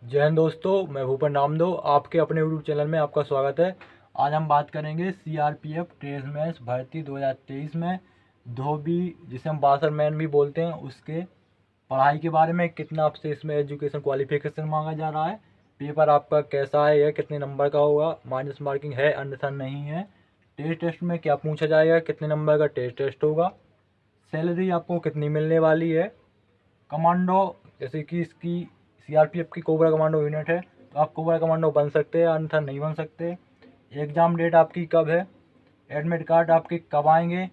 जय हिंद दोस्तों, मैं भूपेन नामदेव आपके अपने यूट्यूब चैनल में आपका स्वागत है। आज हम बात करेंगे सीआरपीएफ ट्रेड्समैन भर्ती 2023 में धोबी, जिसे हम बासरमैन भी बोलते हैं, उसके पढ़ाई के बारे में। कितना आपसे इसमें एजुकेशन क्वालिफिकेशन मांगा जा रहा है, पेपर आपका कैसा है, यह कितने नंबर का होगा, माइनस मार्किंग है अन्यथा नहीं है, टेस्ट में क्या पूछा जाएगा, कितने नंबर का टेस्ट होगा, सैलरी आपको कितनी मिलने वाली है, कमांडो, जैसे कि इसकी सीआरपीएफ की कोबरा कमांडो यूनिट है तो आप कोबरा कमांडो बन सकते हैं, अन्यथा नहीं बन सकते। एग्ज़ाम डेट आपकी कब है, एडमिट कार्ड आपके कब आएंगे,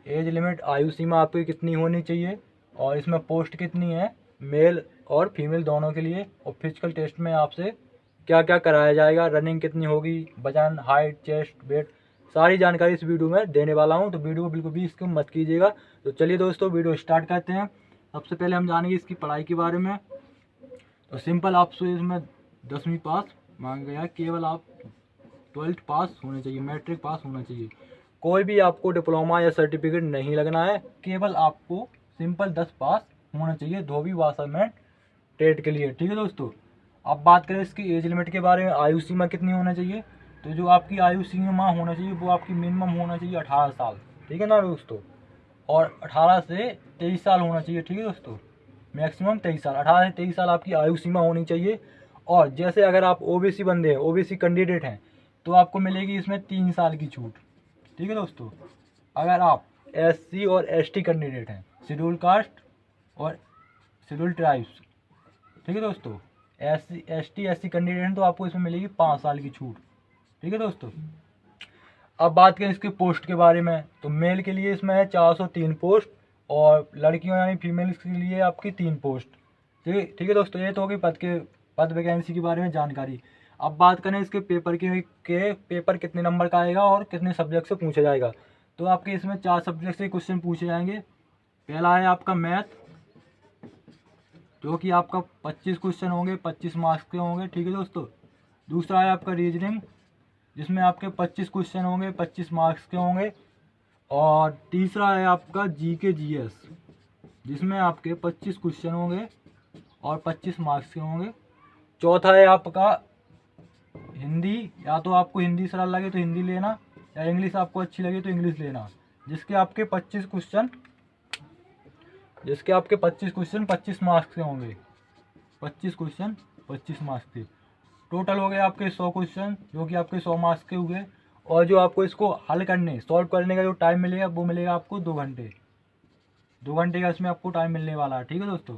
एज लिमिट आयु सीमा आपकी कितनी होनी चाहिए, और इसमें पोस्ट कितनी है, मेल और फीमेल दोनों के लिए, और फिजिकल टेस्ट में आपसे क्या क्या कराया जाएगा, रनिंग कितनी होगी, वजन, हाइट, चेस्ट, वेट, सारी जानकारी इस वीडियो में देने वाला हूं। तो वीडियो को बिल्कुल भी स्किप मत कीजिएगा। तो चलिए दोस्तों, वीडियो स्टार्ट करते हैं। सबसे पहले हम जानेंगे इसकी पढ़ाई के बारे में। तो सिंपल आपसे इसमें 10वीं पास मांगा गया है, केवल आप 12th पास होने चाहिए, मैट्रिक पास होना चाहिए। कोई भी आपको डिप्लोमा या सर्टिफिकेट नहीं लगना है, केवल आपको सिंपल 10 पास होना चाहिए धोबी वाशरमैन ट्रेड के लिए। ठीक है दोस्तों। अब बात करें इसकी एज लिमिट के बारे में, आयु सीमा कितनी होना चाहिए। तो जो आपकी आयु सीमा होना चाहिए वो आपकी मिनिमम होना चाहिए 18 साल। ठीक है ना दोस्तों। और 18 से 23 साल होना चाहिए। ठीक है दोस्तों। मैक्सिमम 23 साल, 18 से 23 साल आपकी आयु सीमा होनी चाहिए। और जैसे अगर आप ओबीसी बंदे हैं, ओबीसी कैंडिडेट हैं, तो आपको मिलेगी इसमें 3 साल की छूट। ठीक है दोस्तों। अगर आप एससी और एसटी कैंडिडेट हैं, शेड्यूल कास्ट और शेड्यूल ट्राइब्स, ठीक है दोस्तों, एससी कैंडिडेट हैं, तो आपको इसमें मिलेगी 5 साल की छूट। ठीक है दोस्तों। अब बात करें इसके पोस्ट के बारे में, तो मेल के लिए इसमें है 403 पोस्ट, और लड़कियों यानी फीमेल्स के लिए आपकी 3 पोस्ट। ठीक है दोस्तों। ये तो होगी पद वैकेंसी के बारे में जानकारी। अब बात करें इसके पेपर के पेपर कितने नंबर का आएगा और कितने सब्जेक्ट से पूछा जाएगा। तो आपके इसमें 4 सब्जेक्ट से क्वेश्चन पूछे जाएंगे। पहला है आपका मैथ, जो कि आपका 25 क्वेश्चन होंगे, 25 मार्क्स के होंगे। ठीक है दोस्तों। दूसरा है आपका रीजनिंग, जिसमें आपके 25 क्वेश्चन होंगे, 25 मार्क्स के होंगे। और तीसरा है आपका जीके जीएस, जिसमें आपके 25 क्वेश्चन होंगे और 25 मार्क्स के होंगे। चौथा है आपका हिंदी, या तो आपको हिंदी सरल लगे तो हिंदी लेना, या इंग्लिश आपको अच्छी लगे तो इंग्लिश लेना, जिसके आपके 25 क्वेश्चन 25 मार्क्स के होंगे। 25 क्वेश्चन 25 मार्क्स के टोटल हो गए आपके 100 क्वेश्चन, जो कि आपके 100 मार्क्स के हुए। और जो आपको इसको हल करने, सॉल्व करने का जो टाइम मिलेगा वो मिलेगा आपको 2 घंटे। 2 घंटे का इसमें आपको टाइम मिलने वाला है। ठीक है दोस्तों।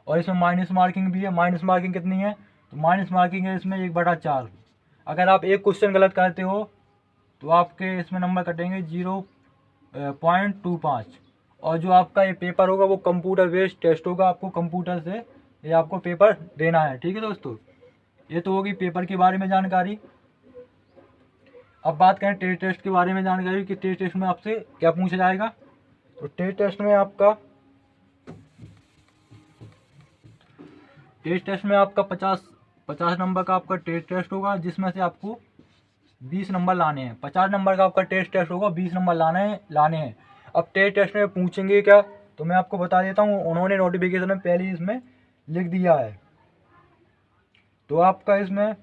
और इसमें माइनस मार्किंग भी है। माइनस मार्किंग कितनी है, तो माइनस मार्किंग है इसमें 1/4। अगर आप एक क्वेश्चन गलत करते हो तो आपके इसमें नंबर कटेंगे 0.25। और जो आपका ये पेपर होगा वो कंप्यूटर बेस्ड टेस्ट होगा, आपको कंप्यूटर से ये आपको पेपर देना है। ठीक है दोस्तों। ये तो होगी पेपर के बारे में जानकारी। अब बात करें टेस्ट के बारे में जानकारी कि टेस्ट में आपसे क्या पूछा जाएगा। तो टेस्ट में आपका आपका 50 नंबर का आपका टेस्ट होगा, जिसमें से आपको 20 नंबर लाने हैं। 50 नंबर का आपका टेस्ट होगा, 20 नंबर लाने हैं। अब टेस्ट में पूछेंगे क्या, तो मैं आपको बता देता हूँ, उन्होंने नोटिफिकेशन में पहले इसमें लिख दिया है। तो आपका इसमें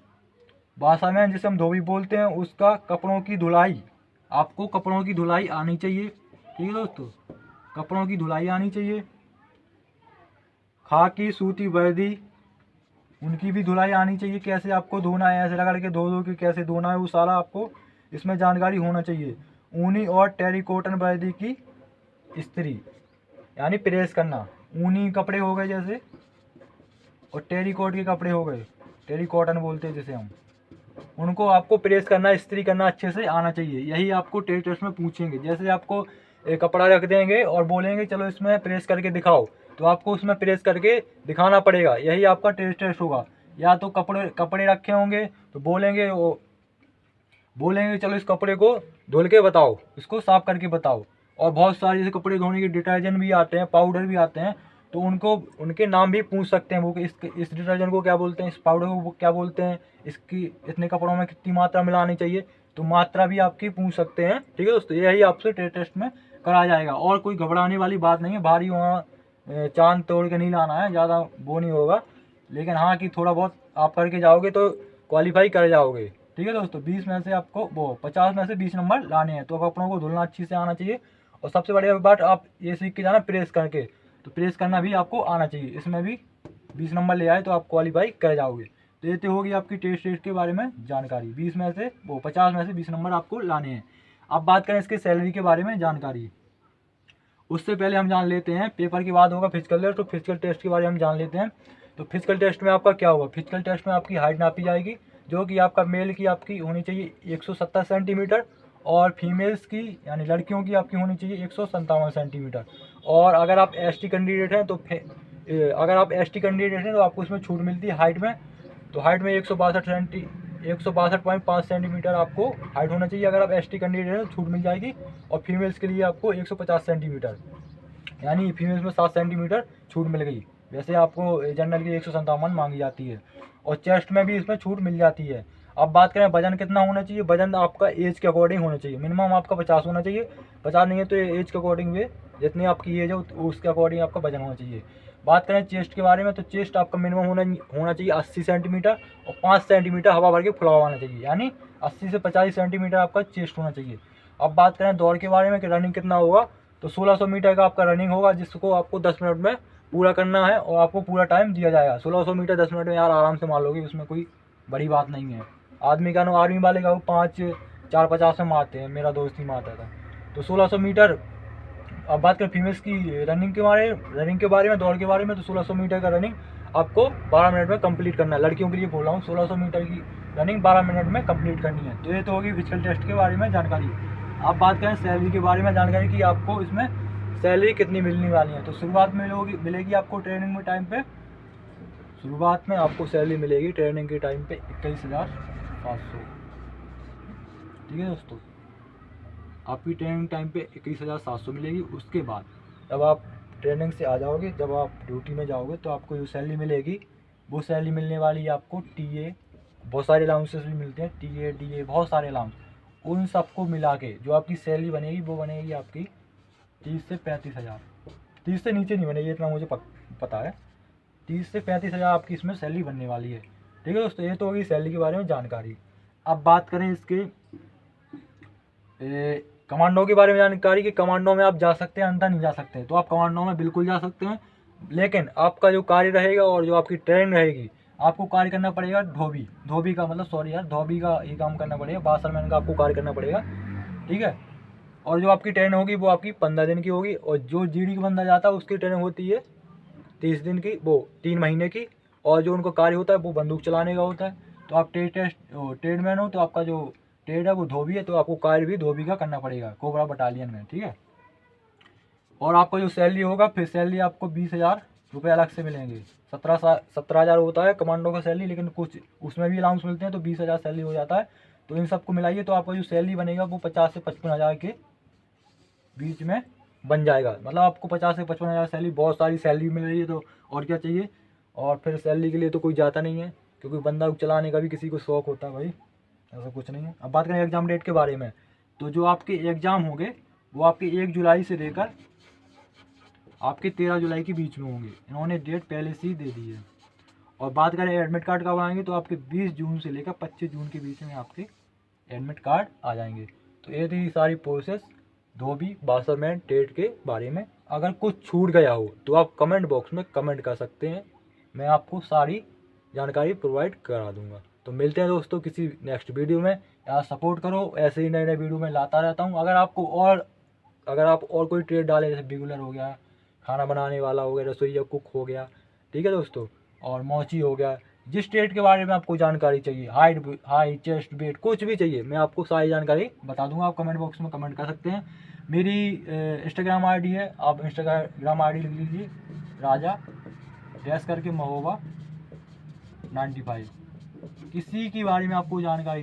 भाषा में जिसे हम धोबी बोलते हैं, उसका कपड़ों की धुलाई, आपको कपड़ों की धुलाई आनी चाहिए। ठीक है दोस्तों। कपड़ों की धुलाई आनी चाहिए। खाकी, सूती, वर्दी, उनकी भी धुलाई आनी चाहिए। कैसे आपको धोना है, ऐसे रगड़ के धो दो कि कैसे धोना है, वो सारा आपको इसमें जानकारी होना चाहिए। ऊनी और टेरिकॉटन वर्दी की इस्त्री, यानी प्रेस करना। ऊनी कपड़े हो गए जैसे, और टेरिकॉट के कपड़े हो गए, टेरिकॉटन बोलते हैं जिसे हम, उनको आपको प्रेस करना, इस्त्री करना अच्छे से आना चाहिए। यही आपको टेस्ट में पूछेंगे। जैसे आपको एक कपड़ा रख देंगे और बोलेंगे चलो इसमें प्रेस करके दिखाओ, तो आपको उसमें प्रेस करके दिखाना पड़ेगा। यही आपका टेस्ट होगा। या तो कपड़े रखे होंगे तो बोलेंगे चलो इस कपड़े को धुल के बताओ, इसको साफ करके बताओ। और बहुत सारे जैसे कपड़े धोने के डिटर्जेंट भी आते हैं, पाउडर भी आते हैं, तो उनके नाम भी पूछ सकते हैं वो कि इस डिटर्जेंट को क्या बोलते हैं, इस पाउडर को क्या बोलते हैं, इसकी इतने कपड़ों में कितनी मात्रा मिलानी चाहिए, तो मात्रा भी आपकी पूछ सकते हैं। ठीक है दोस्तों। यही आपसे टेस्ट में कराया जाएगा। और कोई घबराने वाली बात नहीं है। भारी वहाँ चांद तोड़ के नहीं लाना है, ज़्यादा वो नहीं होगा। लेकिन हाँ कि थोड़ा बहुत आप करके जाओगे तो क्वालिफाई कर जाओगे। ठीक है दोस्तों, 20 में से आपको 50 में से 20 नंबर लाने हैं। तो अब अपनों को धुलना अच्छी से आना चाहिए। और सबसे बढ़िया बात, आप ये सीख के जाना प्रेस करके, तो प्रेस करना भी आपको आना चाहिए। इसमें भी 20 नंबर ले आए तो आप क्वालिफाई कर जाओगे। तो ये तो होगी आपकी टेस्ट के बारे में जानकारी। 20 में से 50 में से 20 नंबर आपको लाने हैं। अब बात करें इसकी सैलरी के बारे में जानकारी, उससे पहले हम जान लेते हैं, पेपर के बाद होगा फिजिकल टेस्ट, तो फिजिकल टेस्ट के बारे में हम जान लेते हैं। तो फिजिकल टेस्ट में आपका क्या होगा, फिजिकल टेस्ट में आपकी हाइट नापी जाएगी, जो कि आपका मेल की आपकी होनी चाहिए 170 सेंटीमीटर, और फीमेल्स की यानी लड़कियों की आपकी होनी चाहिए 157 सेंटीमीटर। और अगर आप एसटी कैंडिडेट हैं तो आपको इसमें छूट मिलती है हाइट में। तो हाइट में 162.5 सेंटीमीटर आपको हाइट होना चाहिए अगर आप एसटी कैंडिडेट हैं, छूट मिल जाएगी। और फीमेल्स के लिए आपको 150 सेंटीमीटर, यानी फीमेल्स में 7 सेंटीमीटर छूट मिल गई। वैसे आपको जनरल की 157 मांगी जाती है। और चेस्ट में भी इसमें छूट मिल जाती है। अब बात करें वजन कितना होना चाहिए, वजन आपका एज के अकॉर्डिंग होना चाहिए। मिनिमम आपका 50 होना चाहिए, 50 नहीं है तो एज के अकॉर्डिंग भी जितनी आपकी एज है उसके अकॉर्डिंग आपका वजन होना चाहिए। बात करें चेस्ट के बारे में, तो चेस्ट आपका मिनिमम होना चाहिए 80 सेंटीमीटर, और 5 सेंटीमीटर हवा भर के फुला हुआ होना चाहिए, यानी 80 से 85 सेंटीमीटर आपका चेस्ट होना चाहिए। अब बात करें दौड़ के बारे में कि रनिंग कितना होगा, तो 1600 मीटर का आपका रनिंग होगा, जिसको आपको 10 मिनट में पूरा करना है। और आपको पूरा टाइम दिया जाएगा। 1600 मीटर 10 मिनट में यार आराम से मार लोगे, उसमें कोई बड़ी बात नहीं है। आदमी का आर्मी वाले का वो 5-4-50 में मारते हैं, मेरा दोस्त ही मारता था। तो 1600 मीटर। अब बात करें फीमेल्स की रनिंग के बारे में, दौड़ के बारे में, तो 1600 मीटर का रनिंग आपको 12 मिनट में कंप्लीट करना है। लड़कियों के लिए बोल रहा हूँ, 1600 मीटर की रनिंग 12 मिनट में कंप्लीट करनी है। तो ये तो होगी फिजिकल टेस्ट के बारे में जानकारी। अब बात करें सैलरी के बारे में जानकारी कि आपको इसमें सैलरी कितनी मिलने वाली है। तो शुरुआत में मिलेगी आपको ट्रेनिंग में टाइम पे, शुरुआत में आपको सैलरी मिलेगी ट्रेनिंग के टाइम पे 21,700। ठीक है दोस्तों, आपकी ट्रेनिंग टाइम पे 21,700 मिलेगी। उसके बाद जब आप ट्रेनिंग से आ जाओगे, जब आप ड्यूटी में जाओगे, तो आपको जो सैलरी मिलेगी वो सैलरी मिलने वाली है आपको टीए, बहुत सारे अलाउंसेस भी मिलते हैं, टीए डीए बहुत सारे अलाउंस, उन सबको मिला के जो आपकी सैलरी बनेगी वो बनेगी आपकी 30 से 35,000। 30 से नीचे नहीं बनेगी, इतना मुझे पता है। 30 से 35,000 आपकी इसमें सैलरी बनने वाली है। ठीक है दोस्तों, ये तो होगी सैलरी के बारे में जानकारी। अब बात करें इसके कमांडो के बारे में जानकारी कि कमांडो में आप जा सकते हैं, अंदर नहीं जा सकते। तो आप कमांडो में बिल्कुल जा सकते हैं, लेकिन आपका जो कार्य रहेगा और जो आपकी ट्रेन रहेगी, आपको कार्य करना पड़ेगा धोबी का मतलब धोबी का ये काम करना पड़ेगा, बासरमैन का आपको कार्य करना पड़ेगा। ठीक है। और जो आपकी ट्रेन होगी वो आपकी 15 दिन की होगी, और जो जीडी का बंदा जाता है उसकी ट्रेनिंग होती है 30 दिन की, वो 3 महीने की। और जो उनको कार्य होता है वो बंदूक चलाने का होता है। तो आप ट्रेडमैन हो तो आपका जो ट्रेड है वो धोबी है, तो आपको कार्य भी धोबी का करना पड़ेगा कोबरा बटालियन में। ठीक है। और आपका जो सैलरी होगा, फिर सैलरी आपको 20,000 रुपये अलग से मिलेंगे। 17,000 होता है कमांडो का सैलरी, लेकिन कुछ उसमें भी अलाउंस मिलते हैं, तो 20,000 सैलरी हो जाता है। तो इन सबको मिलाइए तो आपका जो सैलरी बनेगा वो 50 से 55,000 के बीच में बन जाएगा। मतलब आपको 50 से 55,000 सैलरी, बहुत सारी सैलरी मिल रही है, तो और क्या चाहिए। और फिर सैलरी के लिए तो कोई जाता नहीं है, क्योंकि बंदा चलाने का भी किसी को शौक होता है भाई, ऐसा कुछ नहीं है। अब बात करें एग्ज़ाम डेट के बारे में, तो जो आपके एग्ज़ाम होंगे वो आपके 1 जुलाई से लेकर आपके 13 जुलाई के बीच में होंगे। इन्होंने डेट पहले से ही दे दी है। और बात करें एडमिट कार्ड कब आएंगे, तो आपके 20 जून से लेकर 25 जून के बीच में आपके एडमिट कार्ड आ जाएंगे। तो ये थी सारी प्रोसेस धोबी बासरमैन टेट के बारे में। अगर कुछ छूट गया हो तो आप कमेंट बॉक्स में कमेंट कर सकते हैं, मैं आपको सारी जानकारी प्रोवाइड करा दूंगा। तो मिलते हैं दोस्तों किसी नेक्स्ट वीडियो में। यार सपोर्ट करो, ऐसे ही नए नए वीडियो में लाता रहता हूँ। अगर आप और कोई ट्रेड डालें, जैसे बिगुलर हो गया, खाना बनाने वाला हो गया, रसोईया कुक हो गया, ठीक है दोस्तों, और मौची हो गया, जिस ट्रेड के बारे में आपको जानकारी चाहिए, हाइट चेस्ट वेट कुछ भी चाहिए, मैं आपको सारी जानकारी बता दूंगा। आप कमेंट बॉक्स में कमेंट कर सकते हैं। मेरी इंस्टाग्राम आईडी है, आप इंस्टाग्राम आईडी लिख लीजिए, राजा डैश करके महोबा 95। किसी के बारे में आपको जानकारी